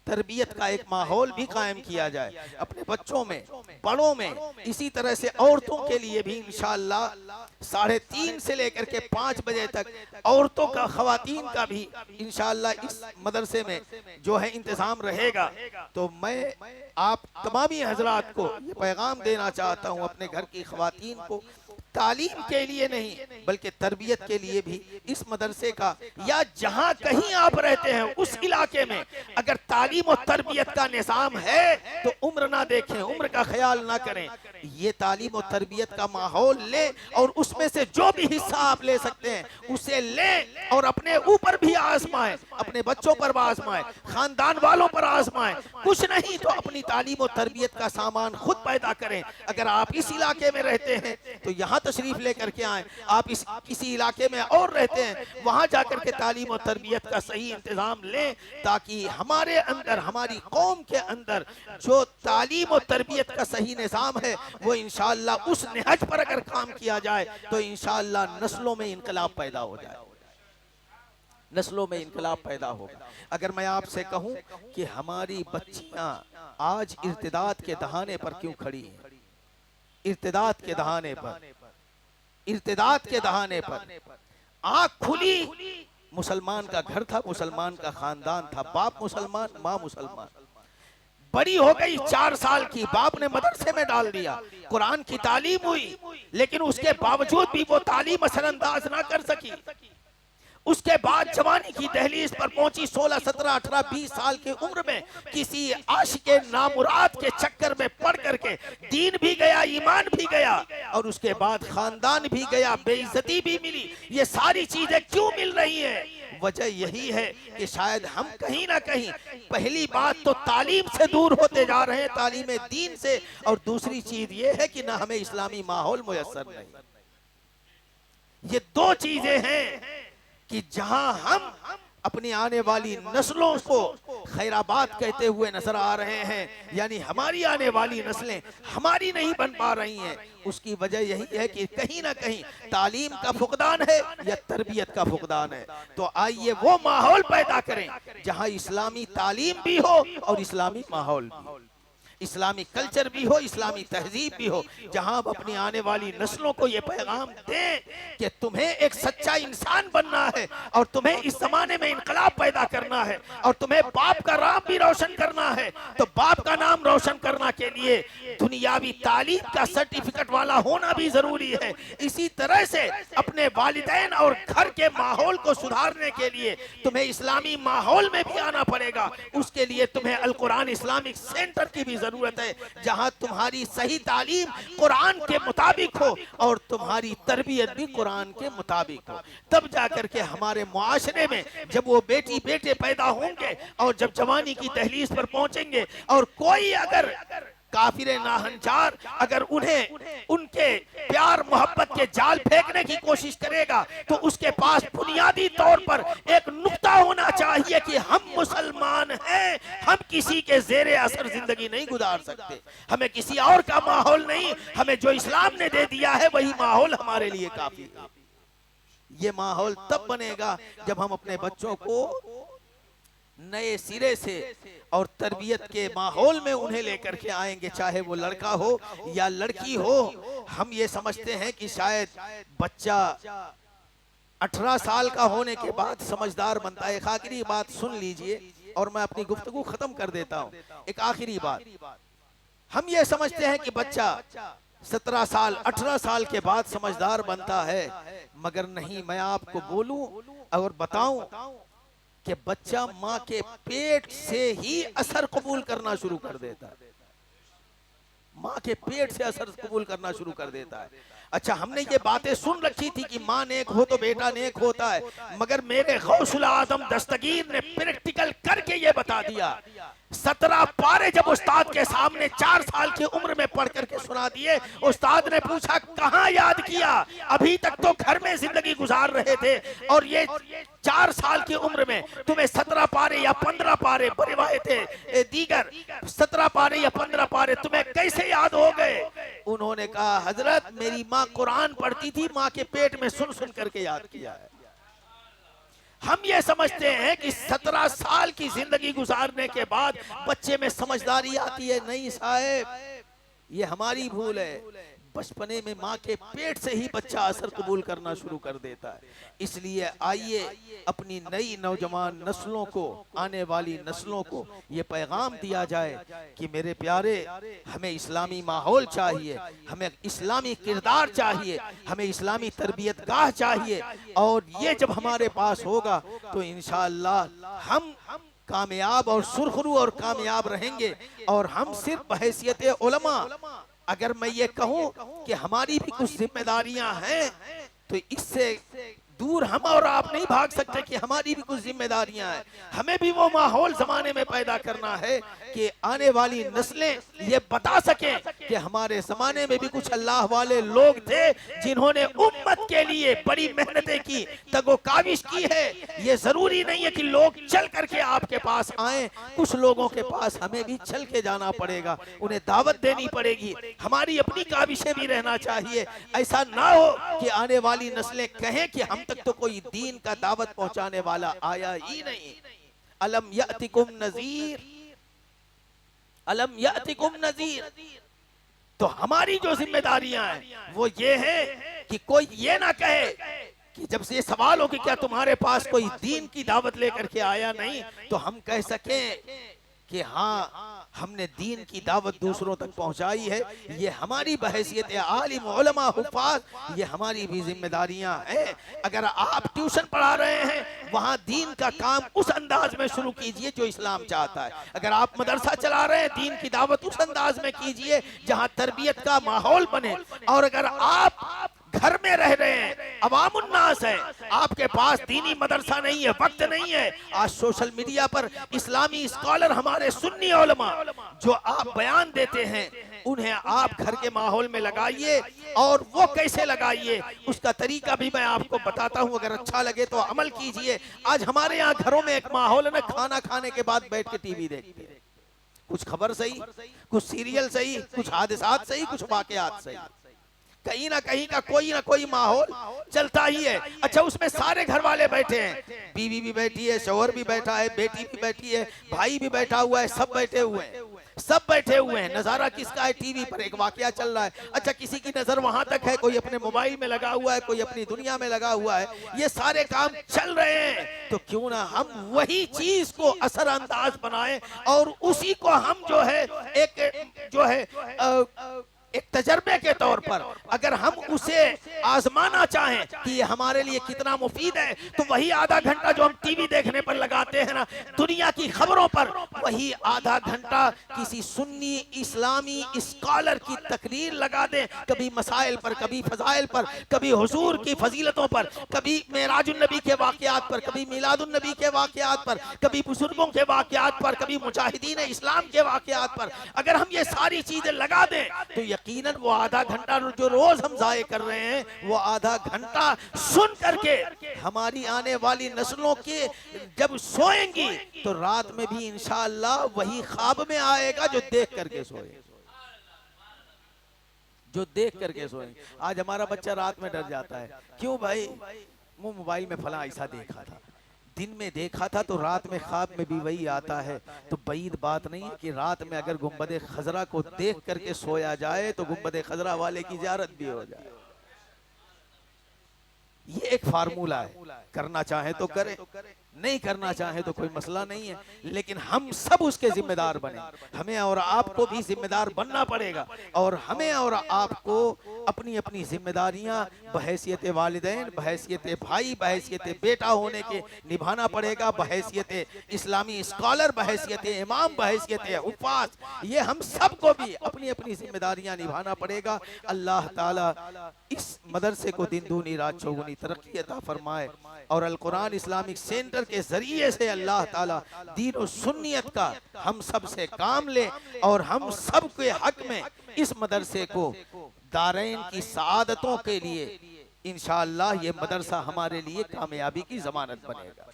तरबियत का एक माहौल भी कायम किया जाए अपने बच्चों में, बड़ों में। इसी तरह से औरतों के लिए भी इंशाअल्लाह 3:30 से लेकर के 5 बजे तक औरतों का, ख़वातीन का भी इंशाअल्लाह इस मदरसे में जो है इंतज़ाम रहेगा। तो मैं आप तमामी हजरात को ये पैगाम देना चाहता हूँ, अपने घर की ख़वातीन को तालीम के लिए नहीं बल्कि तरबियत के लिए भी इस मदरसे का या जहां कहीं आप रहते हैं उस इलाके में अगर तालीम और तरबियत का निज़ाम है तो उम्र ना देखें, उम्र का ख्याल ना करें। ये तालीम और तरबियत का माहौल ले और उसमें से जो भी हिस्सा आप ले सकते हैं उसे लें और अपने ऊपर भी आजमाएं, अपने बच्चों पर आजमाएं, खानदान वालों पर आजमाएं। कुछ नहीं तो अपनी तालीम और तरबियत का सामान खुद पैदा करें। अगर आप इस इलाके में रहते हैं तो यहाँ तशरीफ लेकर के आएं। आप इस किसी इलाके में और रहते हैं वहां जाकर के तालीम और तरबियत का सही इंतजाम लें, ताकि हमारे अंदर, हमारी कौम के अंदर जो तालीम और तरबियत का सही निज़ाम है वो इंशाअल्लाह उस नहज पर अगर काम किया जाए तो इंशाअल्लाह नस्लों में इनकलाब पैदा हो जाए, नस्लों में इनकलाब पैदा होगा। अगर मैं आपसे कहूं कि हमारी बच्चियां आज इर्तिदाद के दहाने पर क्यों खड़ी हैं, इर्तिदाद के दहाने पर, इर्तिदाद के दहाने पर आंख खुली, मुसलमान का घर था, मुसलमान का खानदान था, बाप मुसलमान, माँ मुसलमान, बड़ी हो गई 4 साल की, बाप ने मदरसे में डाल दिया, कुरान की तालीम हुई, लेकिन उसके बावजूद भी वो तालीम असरअंदाज ना कर सकी। उसके बाद जवानी की दहलीज पर पहुंची, 16, 17, 18, 20 साल की उम्र में किसी आशिके नामुराद के चक्कर में पड़ करके दीन भी गया, ईमान भी गया और उसके बाद खानदान भी गया, बेइज्जती भी मिली। ये सारी चीजें क्यों मिल रही हैं? वजह यही है कि शायद हम कहीं ना कहीं पहली बात तो तालीम से दूर होते जा रहे हैं, तालीम दीन से, और दूसरी चीज ये है कि ना हमें इस्लामी माहौल मुयस्सर नहीं। ये 2 चीजें हैं कि जहां हम अपनी आने वाली नस्लों को खैराबाद कहते हुए नजर आ रहे हैं, यानी हमारी आने वाली नस्लें हमारी नहीं बन पा रही हैं, उसकी वजह यही है कि कहीं ना कहीं तालीम का फुकदान है या तरबियत का फुकदान है। तो आइए वो माहौल पैदा करें जहां इस्लामी तालीम भी हो और इस्लामी माहौल भी हो, इस्लामी कल्चर भी हो, इस्लामी तहजीब भी हो, जहां आप अपनी आने वाली नस्लों को ये पैगाम दें कि तुम्हें एक सच्चा इंसान बनना है और तुम्हें इस जमाने में इनकलाब पैदा करना है और तुम्हें बाप का नाम भी रोशन करना है। तो बाप का नाम रोशन करना के लिए दुनियावी तालीम का सर्टिफिकेट वाला होना भी जरूरी है। इसी तरह से अपने वालिदैन और घर के माहौल को सुधारने के लिए तुम्हें इस्लामी माहौल में भी आना पड़ेगा। उसके लिए तुम्हें अल कुरान इस्लामिक सेंटर की भी जरूरत है, जहां तुम्हारी सही तालीम कुरान के मुताबिक हो और तुम्हारी तरबियत भी कुरान के मुताबिक हो। तब जाकर के हमारे मुआशरे में जब वो बेटी बेटे पैदा होंगे और जब जवानी की दहलीज पर पहुंचेंगे और कोई अगर काफिर नाहंजार अगर उन्हें उनके प्यार मोहब्बत के जाल फेंकने की कोशिश करेगा तो उसके पास बुनियादी तौर पर एक नुक्ता होना चाहिए कि हम मुसलमान हैं, हम किसी के जेरे असर जिंदगी नहीं गुजार सकते, हमें किसी और का माहौल नहीं, हमें जो इस्लाम ने दे दिया है वही माहौल हमारे लिए काफी है। ये माहौल तब बनेगा जब हम अपने बच्चों को नए सिरे से और तरबियत के माहौल में उन्हें लेकर के आएंगे, चाहे वो लड़का हो या लड़की हो। हम ये समझते हैं कि शायद बच्चा 18 साल का होने के बाद समझदार बनता है। एक आखिरी बात सुन लीजिए और मैं अपनी गुफ्तगू खत्म कर देता हूँ। एक आखिरी बात, हम ये समझते हैं कि बच्चा 17 साल 18 साल के बाद समझदार बनता है, मगर नहीं। मैं आपको बोलूं और बताऊं कि बच्चा माँ के पेट से ही असर कबूल करना शुरू कर देता है, माँ के पेट से असर कबूल करना शुरू कर देता है। अच्छा, हमने ये बातें सुन रखी थी कि माँ नेक हो तो बेटा नेक होता है, मगर मेरे गौसुल आजम दस्तगीर ने प्रैक्टिकल करके ये बता दिया। 17 पारे जब उस्ताद के सामने 4 साल की उम्र में पढ़ करके सुना दिए, उस्ताद ने पूछा कहाँ याद किया, अभी तक तो घर में जिंदगी गुजार रहे थे और ये 4 साल की उम्र में तुम्हें 17 पारे या 15 पारे थे दीगर 17 पारे या 15 पारे तुम्हें कैसे याद हो गए? उन्होंने कहा हजरत मेरी माँ कुरान पढ़ती थी, माँ के पेट में सुन सुन करके याद किया है। हम ये समझते हैं कि 17 साल की जिंदगी गुजारने के बाद बच्चे में समझदारी आती है। नहीं साहब, ये हमारी भूल है। बचपने में माँ के पेट से ही बच्चा असर कबूल करना शुरू कर देता है। इसलिए आइए अपनी नई नौजवान नस्लों को, आने वाली नस्लों को ये पैगाम दिया जाए कि मेरे प्यारे, हमें इस्लामी माहौल चाहिए, हमें इस्लामी किरदार चाहिए, हमें इस्लामी तरबियत गाह चाहिए। और ये जब हमारे पास होगा तो इंशाअल्लाह हम कामयाब और सुरखरू और कामयाब रहेंगे। और हम सिर्फ बहैसियत उलमा, अगर मैं ये कहूँ कि हमारी भी कुछ जिम्मेदारियां हैं, तो इससे दूर हम और आप नहीं भाग सकते कि हमारी भी कुछ जिम्मेदारियां हैं। हमें भी वो माहौल जमाने में पैदा करना है कि आने वाली नस्लें ये बता सकें कि हमारे जमाने में भी कुछ अल्लाह वाले लोग थे जिन्होंने उम्मत के लिए बड़ी मेहनतें की, तगोकाविश की है। ये जरूरी नहीं है कि लोग चल करके आपके पास आए, कुछ लोगों के पास हमें भी चल के जाना पड़ेगा, उन्हें दावत देनी पड़ेगी, हमारी अपनी काविशें भी रहना चाहिए। ऐसा ना हो कि आने वाली नस्लें कहें कि हम तक तो कोई दीन का दावत पहुंचाने वाला आया ही नहीं। अलम यातिकुम नज़ीर, अलम यातिकुम नज़ीर। तो हमारी जो जिम्मेदारियां हैं वो ये है कि कोई ये ना कहे कि जब से ये सवाल हो कि क्या तुम्हारे पास कोई दीन की दावत लेकर के आया नहीं, तो हम कह सकें कि हाँ, हमने दीन की दावत दूसरों तक पहुंचाई है। ये हमारी बहैसियत आलिम उलमा हुफ़ाज़, ये हमारी भी जिम्मेदारियां हैं। अगर आप ट्यूशन पढ़ा रहे हैं, वहां दीन का काम उस अंदाज में शुरू कीजिए जो इस्लाम चाहता है। अगर आप मदरसा चला रहे हैं, दीन की दावत उस अंदाज में कीजिए जहां तरबियत का माहौल बने। और अगर आप घर में रह रहे हैं, अवामुन्नास है, आपके पास दीनी मदरसा नहीं है, वक्त नहीं है, आज सोशल मीडिया पर इस्लामी स्कॉलर हमारे सुन्नी उलमा जो आप बयान देते हैं, उन्हें आप घर के माहौल में लगाइए। और वो कैसे लगाइए उसका तरीका भी मैं आपको बताता हूं, अगर अच्छा लगे तो अमल कीजिए। आज हमारे यहाँ घरों में एक माहौल है ना, खाना खाने के बाद बैठ के टीवी देखते हैं, कुछ खबर सही, कुछ सीरियल सही, कुछ हादिसात सही, कुछ वाकयात सही, कहीं ना कहीं का कोई ना कोई माहौल चलता ही है। अच्छा, उसमें सारे घर वाले बैठे हैं, बीवी भी बैठी है, शौहर भी बैठा है, बेटी भी बैठी है, भाई भी बैठा हुआ है, सब बैठे हुए हैं, सब बैठे हुए हैं। नजारा किसका है? टीवी पर एक वाकया चल रहा है। अच्छा, किसी की नजर वहां तक है, कोई अपने मोबाइल में लगा हुआ है, कोई अपनी दुनिया में लगा हुआ है, ये सारे काम चल रहे हैं। तो क्यों ना हम वही चीज को असरअंदाज बनाएं और उसी को हम जो है एक तजर्बे के तौर पर अगर हम उसे आजमाना चाहें कि ये हमारे लिए कितना मुफीद है, तो वही आधा घंटा जो हम टीवी देखने पर लगाते हैं ना, दुनिया की खबरों पर, वही आधा घंटा किसी सुन्नी इस्लामी स्कॉलर की तकरीर लगा दें, कभी मसाइल पर, कभी फजाइल पर, कभी हुजूर की फजीलतों पर, कभी मेराजुन नबी के वाकयात पर, कभी मिलादुन नबी के वाकयात पर, कभी बुजुर्गों के वाकयात पर, कभी मुजाहिदीन इस्लाम के वाकयात पर। अगर हम ये सारी चीजें लगा दें तो यकीनन वो आधा घंटा जो रोज हम जाये कर रहे हैं, वो आधा घंटा सुन करके हमारी आने वाली नस्लों के जब सोएंगी तो रात में भी इंशाअल्लाह वही ख्वाब में आएगा जो देख करके सोएंगे, जो देख करके सोएंगे। आज हमारा बच्चा रात में डर जाता है, क्यों भाई? वो मोबाइल में फला ऐसा देखा था, दिन में देखा था तो रात में ख्वाब में भी वही आता है। तो बईद बात नहीं है कि रात में अगर गुंबद खजरा को देख करके सोया जाए तो गुंबद खजरा वाले की ज़ियारत भी हो जाए। ये एक फार्मूला है, करना चाहे तो करे, नहीं करना चाहे तो कोई मसला नहीं है, लेकिन हम सब उसके जिम्मेदार बने। हमें और आपको भी जिम्मेदार बनना पड़ेगा और हमें और आपको अपनी अपनी जिम्मेदारियां बहैसियत वालिदैन, बहैसियत भाई, बहैसियत बेटा होने के निभाना पड़ेगा, बहैसियत इस्लामी स्कॉलर, बहैसियत इमाम, बहैसियत हुफ़ाज़, ये हम सबको भी अपनी अपनी जिम्मेदारियां निभाना पड़ेगा। अल्लाह ताला इस मदरसे को दिन दूनी रात चौगुनी तरक्की अता फरमाए और अल कुरान इस्लामिक सेंटर के जरिए से अल्लाह ताला दीन और सुन्नियत का हम सब से काम ले और हम सब के हक में इस मदरसे को दारैन की सआदतों के लिए इंशाअल्लाह ये मदरसा हमारे लिए कामयाबी की जमानत बनेगा।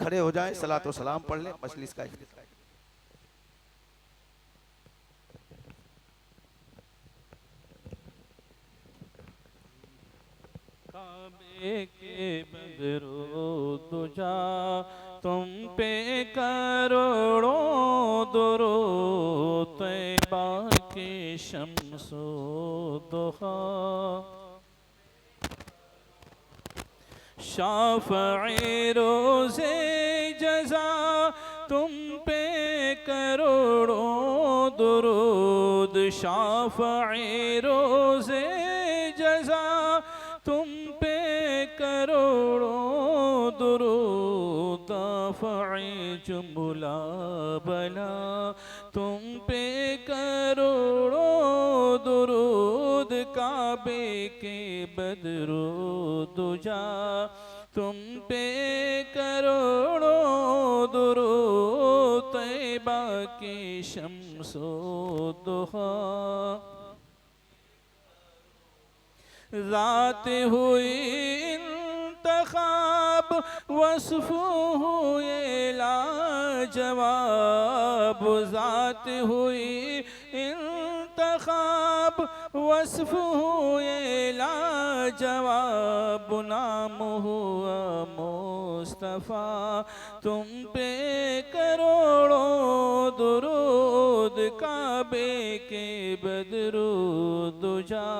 खड़े हो जाएं, सलातो सलाम पढ़ लें, मजलिस का इख्तिताम। के बदरो दुजा तुम पे करोड़ों दुरूद, तैबा के शम्सो दुहा शाफ़ई रोज़े जज़ा तुम पे करोड़ों दुरूद शाफ़ई रोज़े जज़ा तुम पे करोड़ों दुरूद दाफ़ई जुमला बला तुम पे करोड़ों दुरूद काबे के बदरो दुजा तुम पे करोड़ों दुरूद तैबा की शम्सो दुहा रात हुई इंतखाब वस्फ हुए लाजवाब ज़ात हुई इंतखाब वस्फ हुए लाजवाब नाम हुआ मुस्तफ़ा तुम पे करोड़ों दुरूद काबे के बदरू दुजा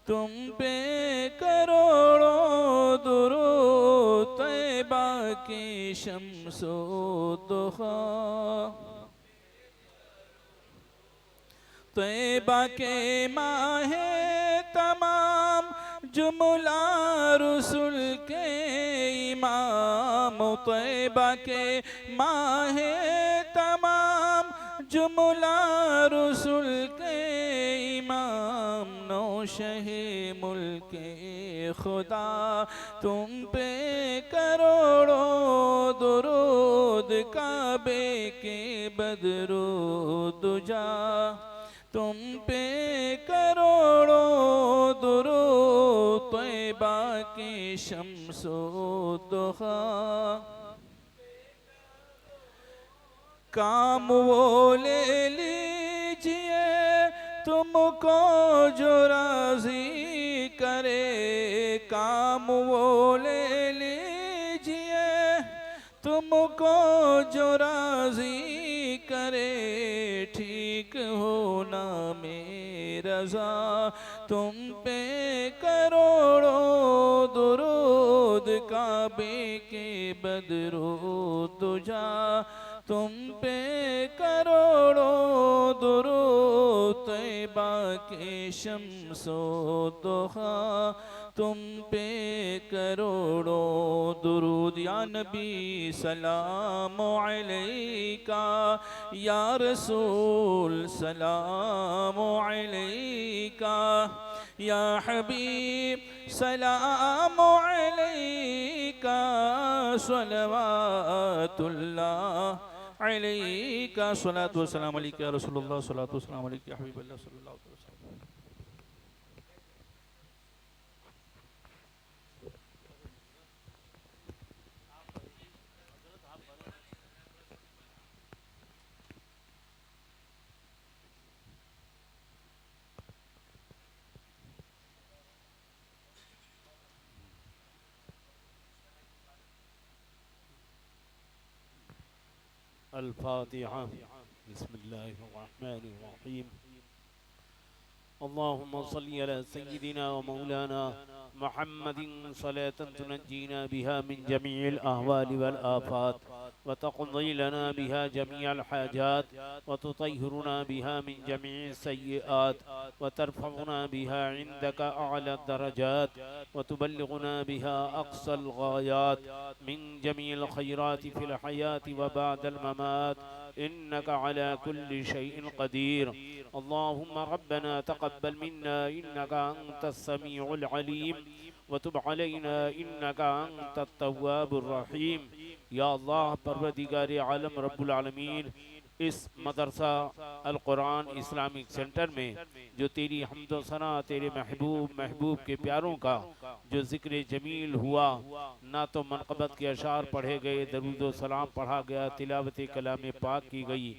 तुम पे करोड़ों दुरूद तैबा की शम्सो दुहा तैबा के माहे तमाम जुमला रसूल के इमाम तैबा के माहे तमाम जुमला रसूल के इमाम नौशहे मुल्के खुदा तुम पे करोड़ों दुरूद काबे के बदरो दुजा तुम पे करोड़ों दुरूद तैबा की शम्सो दुहा काम वो ले लीजिए तुमको जो राज़ी करे काम वो ले लीजिए तुमको जो राज़ी करे ठीक होना मेरा रज़ा तुम पे करोड़ों दुरूद काबे के बदरो दुजा तुम पे करोड़ों दुरूद तैबा के शम्सो दुहा तुम पे करोड़ों दुरूद या नबी सलाम अलैका या रसूल सलाम अलैका या हबीब सलाम अलैका सलवातुल्लाह अलैका सलातु व सलाम अलैका या रसूलुल्लाह सलातु व सलाम अलैका या हबीबल्लाह सल्लल्लाहु अलैहि वसल्लम। अल-फातिहा बिस्मिल्लाहिर्रहमानिर्रहीम अल्लाहुम्मा सल्लि अला सय्यिदिना व मौलाना मुहम्मदिन सलातन तुनज्जीना बिहा मिन जमीइल अहवालि वल आफात व तक़दी लना बिहा जमीअल हाजात व तुतहिरुना बिहा मिन जमीइस सय्यिआत व तरफ़उना बिहा इंदका अअला दरजात व तुबल्लिगुना बिहा अक़सल गायात मिन जमीइल खैरात फ़िल हयाति व बअदल ममात इन्नका अला कुल्लि शैइन क़दीर। अल्लाहुम्मा रब्बना तक़ब्बल मिन्ना इन्नका अंतस समीउल अलीम व तुब अलैना इन्नका अंतत तव्वाबुर रहीम। या अल्लाह परवरदिगार आलम रब्बुल आलमीन इस मदरसा अल कुरान इस्लामिक सेंटर में जो तेरी हम्दो सना तेरे महबूब के प्यारों का जो ज़िक्र जमील हुआ ना तो मनक़बत के अशार पढ़े गए दरूद सलाम पढ़ा गया तिलावत कलाम पाक की गई।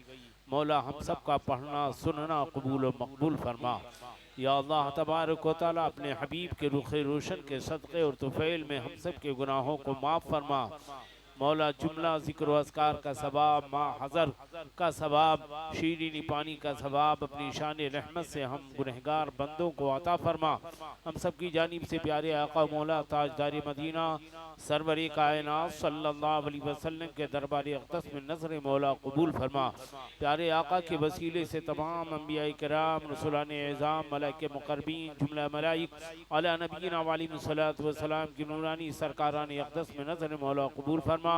मौला हम सब का पढ़ना सुनना कबूल व मकबूल फरमा। या अल्लाह तबारक व तआला अपने हबीब के रुख रोशन के सदक़े और तुफ़ैल में हम सब के गुनाहों को माफ़ फरमा। मौला जुमला ज़िक्र व अस्कार का सवाब, माँ हज़र का सवाब, शीरीनी पानी का सवाब अपनी शान रहमत से हम गुनहगार बंदों को अता फरमा। हम सब की जानिब से प्यारे आका मौला ताजदार मदीना सरवरी कायनात सल्लल्लाहु अलैहि वसल्लम के दरबार अक़दस में नज़र मौला कबूल फरमा। प्यारे आका के वसीले से तमाम अंबिया किराम, रसूलान एज़ाम, मलाइके मुक़र्रबीन, जुमला मलाइक अला नबीना वालिमुस्सलातु वस्सलाम की नूरानी सरकारान अक़दस में नज़र मौला कबूल फरमा।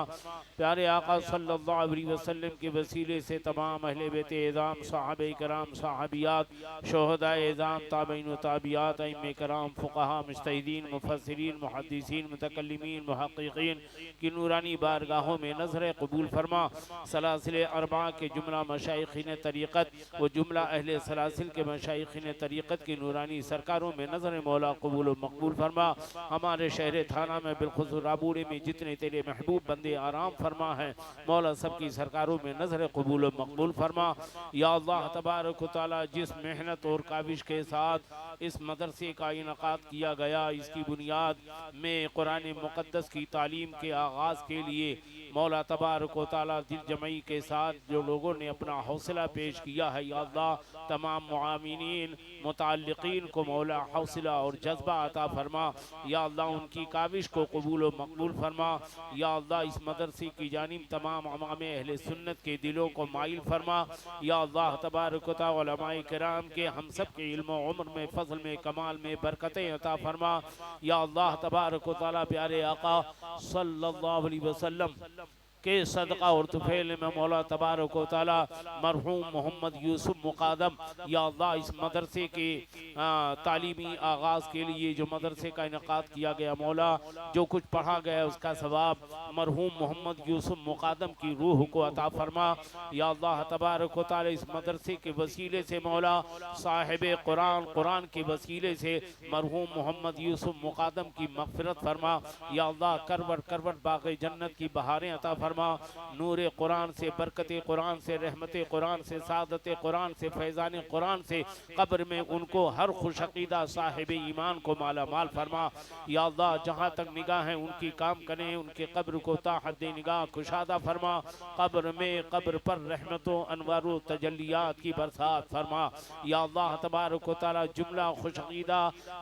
प्यारे आका सल्लल्लाहु अलैहि वसल्लम के वसीले से तमाम अहले बैत एज़ाम, सहाबे किराम, सहाबियात, शुहदाए एज़ाम, ताबईन व ताबियात, अइम्मे किराम, फुक़हा, मुज्तहिदीन, मुफस्सिरीन, मुहद्दिसीन, मुतकल्लिमीन, मुहक़्क़िक़ीन की नूरानी बारगाहों में नज़र कबूल फरमा। सलासिल अरबा के जुमला मशाइख़ीन तरीक़त व जुमला अहले सलासिल के मशाइख़ीन तरीक़त की नूरानी सरकारों में नज़र मौला कबूल व मकबूल फरमा। हमारे शहर थाना में बिलखुसूस राबूरे में जितने तेरे महबूब बंदे आराम फरमा है मौला सब की सरकारों में नज़र कबूल व मकबूल फरमा। या अल्लाह तबारक व तआला जिस मेहनत और काविश के साथ इस मदरसे का इनकाद किया गया, इसकी बुनियाद में कुरान मुक़द्दस की तालीम के आगाज़ के लिए मौला तबारक व तआला दिल जमई के साथ जो लोगों ने अपना हौसला पेश किया है, या अल्लाह तमाम मुआमिनीन मुताल्लिक़ीन को मौला हौसला और जज्बा अता फरमा। या अल्लाह उनकी काविश को कबूल व मकबूल फरमा। या अल्लाह इस मदरसे की जानिब तमाम अमाम अहले सुन्नत के दिलों को माइल फरमा। या अल्लाह तबारक व तआला उलमाए किराम के हम सब के इल्म व उम्र में, फजल में, कमाल में बरकतें अता फरमा। या अल्लाह तबारक व तआला प्यारे आका सल्लल्लाहु अलैहि वसल्लम के सदका और तुफैल में मौला तबारक व तआला मरहूम मोहम्मद यूसुफ मुकादम, या अल्लाह इस मदरसे के तालीमी आगाज़ के लिए जो मदरसे का इनकाद किया गया मौला, जो कुछ पढ़ा गया उसका सवाब मरहूम मोहम्मद यूसुफ मुकादम की रूह को अता फरमा। या अल्लाह तबारक व तआला इस मदरसे के वसीले से मौला साहिब कुरान, कुरान के वसीले से मरहूम मोहम्मद यूसुफ मुकादम की मग़फ़िरत फरमा। या अल्लाह करवट करवट बाग़ जन्नत की बहारें अता फरमा। नूर कुरान से, बरकत कुरान से, रहमत कुरान से, सादत कुरान से, फैज़ान कुरान से कब्र में उनको हर खुशअक़ीदा साहिब ईमान को माला माल फरमा। या अल्लाह जहाँ तक निगाहें उनकी काम करें उनके कब्र को ता हद्द निगाह कुशादा फरमा। कब्र में, कब्र पर रहमतों, अनवारों, तजल्लियात की बरसात फरमा। या अल्लाह तबारक व तआला जुमला खुशअक़ीदा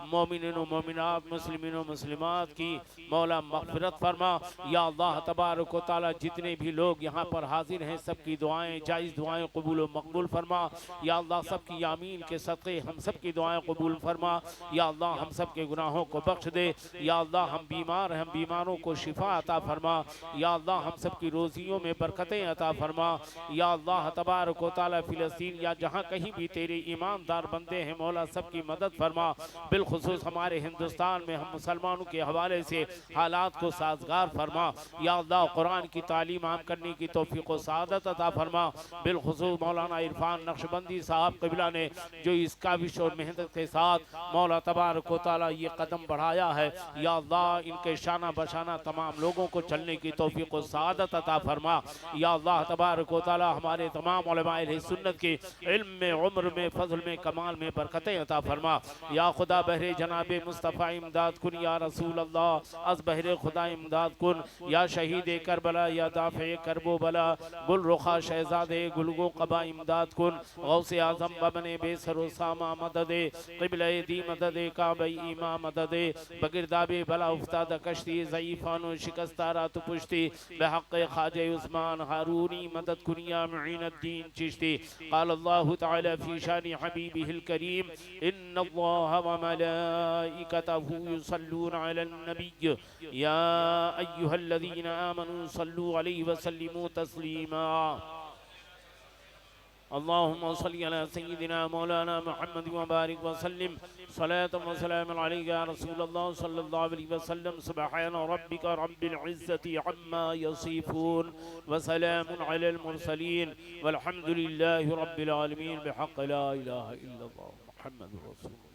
मोमिनीन व मोमिनात, मुस्लिमीन व मुस्लिमात की मौला मग़फ़िरत फरमा। या अल्लाह तबारक व तआला जितने भी लोग यहाँ पर हाजिर हैं सबकी दुआएं, जायज़ दुआएं कबूल व मकबूल फरमा। या अल्लाह सबकी आमीन के सदक़े हम सब की दुआएं कबूल फरमा। या अल्लाह हम सब के गुनाहों को बख्श दे। या अल्लाह हम बीमार हैं, हम बीमारों को शिफा अता फरमा। या अल्लाह हम सब की रोज़ियों में बरकतें अता फरमा। या अल्लाह तबारक व तआला फ़िलिस्तीन या जहाँ कहीं भी तेरे ईमानदार बंदे हैं मौला सबकी मदद फरमा। बिलखुसूस हमारे हिंदुस्तान में हम मुसलमानों के हवाले से हालात को साजगार फरमा। या अल्लाह कुरान की तालीम आम करने की तौफीक व सआदत अता फरमा। बिलखुसूस मौलाना इरफान नक्शबंदी साहब क़िबला ने जो इस काविश और मेहनत के साथ मौला तबारक व तआला ये कदम बढ़ाया है, या अल्लाह इनके शाना बशाना तमाम लोगों को चलने की तौफीक व सआदत अता फरमा। या अल्लाह तबारक व तआला हमारे तमाम उलमाए अहले सुन्नत के इल्म में, उम्र में, फजल में, कमाल में बरकतें अता फरमा। या खुदा बहरे जनाब मुस्तफ़ा इमदाद कुन, या रसूल अल्लाह अज़ बहरे खुदा इमदाद कुन। या शहीद करबला, या दाफ़े करबो बला, गुल रुखा शहजादे गुलगो कबा इमदाद कुन। गौसे आज़म बबने बेसरो सामा मददे, क़िबले दी मददे, काबई ईमा मददे, बगिरदाबे बला उफ्ताद कश्ती, ज़ईफ़ानो शिकस्तारा तो पुश्ती, बहक़्क़े ख़ाजे उस्मान हारूनी मदद कुनिया मुईनुद्दीन चिश्ती। क़ाल अल्लाहु तआला फ़ी शानि हबीबिहिल करीम, इन्नल्लाह व मलाइकतहु युसल्लूना अलन नबी, या अय्युहल्लज़ीना आमनू सल्लू अलैहि व सल्लिमू तस्लीमा। अल्लाहुम्मा सल्लि अला सय्यिदिना मौलाना मुहम्मद व बारिक व सल्लिम सलातन व सलामन अलैका या रसूलल्लाह सल्लल्लाहु अलैहि वसल्लम। सुब्हान रब्बिका रब्बिल इज़्ज़ति अम्मा यसिफून व सलामुन अलल मुरसलीन वल्हम्दुलिल्लाहि रब्बिल आलमीन बिहक़्क़ि ला इलाहा इल्लल्लाह मुहम्मदुर रसूलुल्लाह।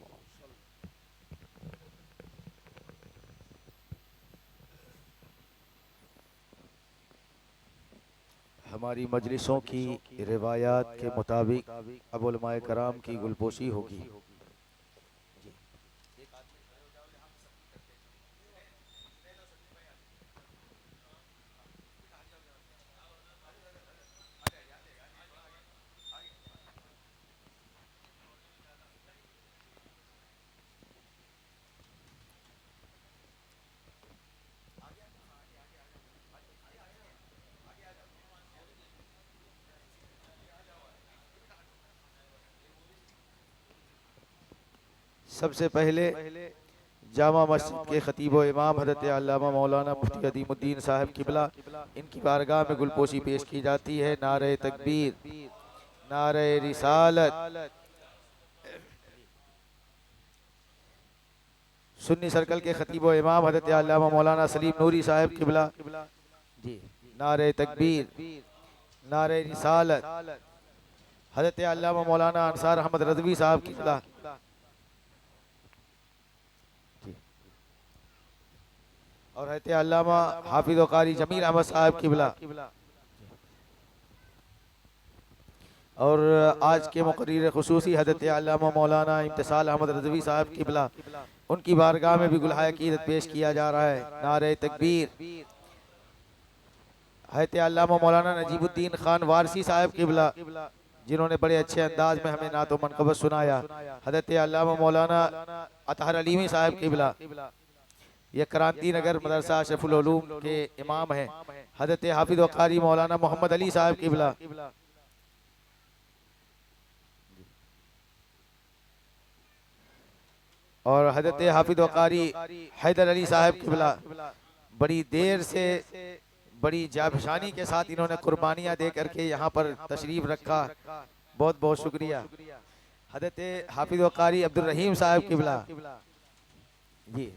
हमारी मजलिसों की रिवायात के मुताबिक अब उलमाए कराम की गुलपोशी होगी। सबसे पहले जामा मस्जिद के खतीब व इमाम हज़रत अल्लामा मौलाना मुफ्ती अदीमुद्दीन साहब किबला, इनकी बारगाह में गुलपोशी पेश की जाती है। नारे तकबीर, नारे रिसालत। सुन्नी सर्कल के खतीब व इमाम हज़रत अल्लामा मौलाना सलीम नूरी साहब किबला जी, नारे तकबीर, नारे रिसालत। हज़रत अल्लामा मौलाना अंसार अहमद रज़वी साहब किबला और हज़रत अल्लामा हाफिज़ व कारी जमील अहमद साहब किबला। और आज के मुक़र्रिर ख़ुसूसी हज़रत अल्लामा मौलाना इम्तिसाल अहमद रज़वी साहब किबला, उनकी बारगाह में भी गुलहाए अक़ीदत पेश किया जा रहा है। नारे तकबीर। हज़रत अल्लामा मौलाना नजीबुद्दीन खान वारसी साहब किबला, जिन्होंने बड़े अच्छे अंदाज में हमें नात व मनक़बत सुनाया। हज़रत अल्लामा मौलाना अतहर अलीमी साहब किबला, ये क्रांति नगर मदरसा अशरफुल उलूम के इमाम हैं। हज़रत हाफिज़ व कारी मौलाना मोहम्मद अली साहब किबला, और हज़रत हाफिज़ व कारी हैदर अली साहब किबला, बड़ी देर से बड़ी जाबशानी के साथ इन्होंने कुर्बानियाँ दे करके यहाँ पर तशरीफ रखा, बहुत बहुत शुक्रिया। हज़रत हाफिज़ व कारी अब्दुल रहीम साहब किबला जी,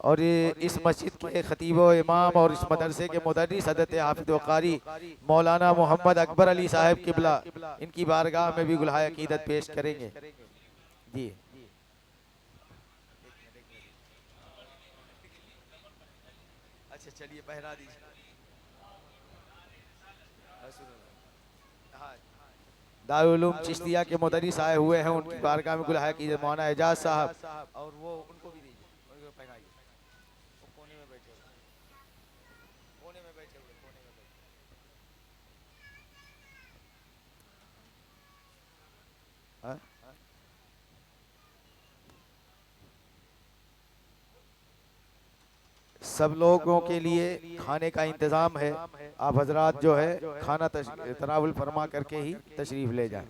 और इस मस्जिद के खतीब व इमाम और इस मदरसे के मुदर्रिस हज़रत हाफिज़ व कारी मौलाना मोहम्मद अकबर अली साहब किबला, इनकी बारगाह में भी गुलहाए अक़ीदत पेश करेंगे जी। अच्छा चलिए पहरा दीजिए। दारुल उलूम चिश्तिया के मुदर्रिस आए हुए हैं, उनकी बारगाह में गुलहाए अक़ीदत मौलाना एजाज साहब, और वो उनको भी दीजिए, उनको पहनाइए। वो कोने में बैठे हुए, कोने में बैठे हुए, कोने में बैठे। हाँ? सब लोगों के लिए खाने का इंतज़ाम है। आप हजरात जो है खाना तनावुल फरमा करके ही तशरीफ़ ले जाएं।